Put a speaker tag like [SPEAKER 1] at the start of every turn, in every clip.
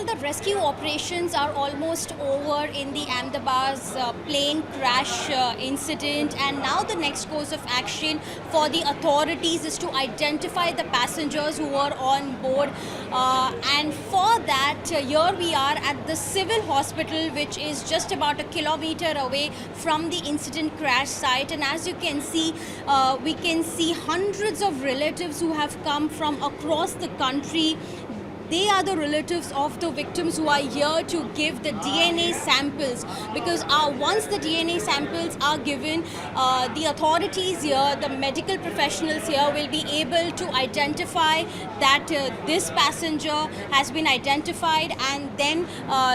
[SPEAKER 1] the rescue operations are almost over in the Ahmedabad plane crash incident, and now the next course of action for the authorities is to identify the passengers who were on board. And for that, here we are at the civil hospital, which is just about a kilometer away from the incident crash site. And as you can see, we can see hundreds of relatives who have come from across the country. They are the relatives of the victims who are here to give the DNA samples, because once the DNA samples are given, the authorities here, the medical professionals here will be able to identify that this passenger has been identified, and then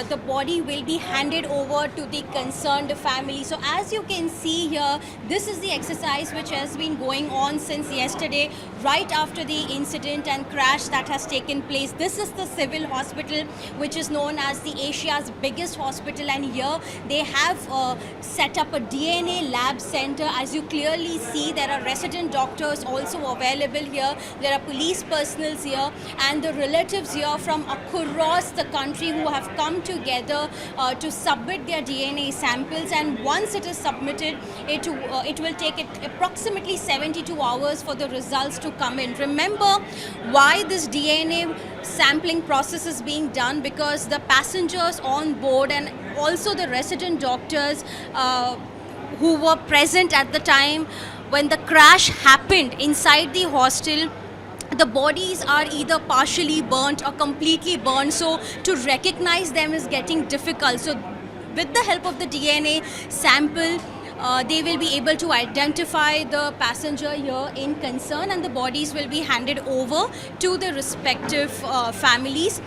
[SPEAKER 1] the body will be handed over to the concerned family. So as you can see here, this is the exercise which has been going on since yesterday, right after the incident and crash that has taken place. This is the civil hospital, which is known as the Asia's biggest hospital, and here they have set up a DNA lab center. As you clearly see, there are resident doctors also available here. There are police personnel here, and the relatives here from across the country who have come together to submit their DNA samples. And once it is submitted, it will take approximately 72 hours for the results to come in. Remember why this DNA sampling process is being done, because the passengers on board and also the resident doctors who were present at the time when the crash happened inside the hostel, the bodies are either partially burnt or completely burnt, so to recognize them is getting difficult. So with the help of the DNA sample, they will be able to identify the passenger here in concern, and the bodies will be handed over to the respective families.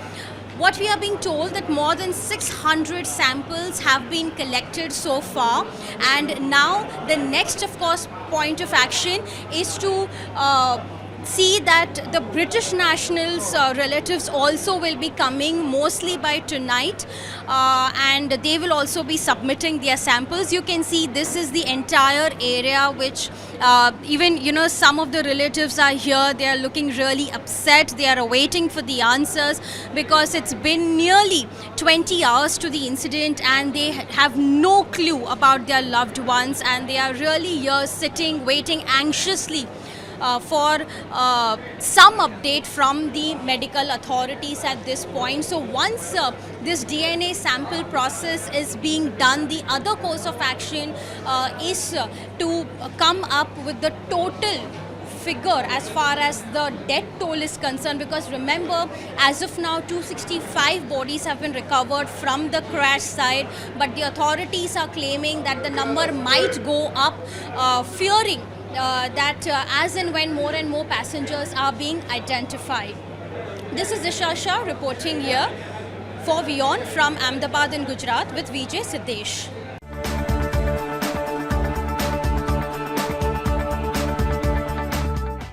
[SPEAKER 1] What we are being told that more than 600 samples have been collected so far, and now the next, of course, point of action is to see that the British nationals' relatives also will be coming mostly by tonight, and they will also be submitting their samples. You can see this is the entire area, which even some of the relatives are here. They are looking really upset. They are awaiting for the answers, because it's been nearly 20 hours to the incident and they have no clue about their loved ones, and they are really here sitting, waiting anxiously for some update from the medical authorities at this point. So once this DNA sample process is being done, the other course of action is to come up with the total figure as far as the death toll is concerned, because remember, as of now 265 bodies have been recovered from the crash site, but the authorities are claiming that the number might go up, fearing that as and when more and more passengers are being identified. This is Disha Shah reporting here for WION from Ahmedabad in Gujarat with Vijay Siddesh.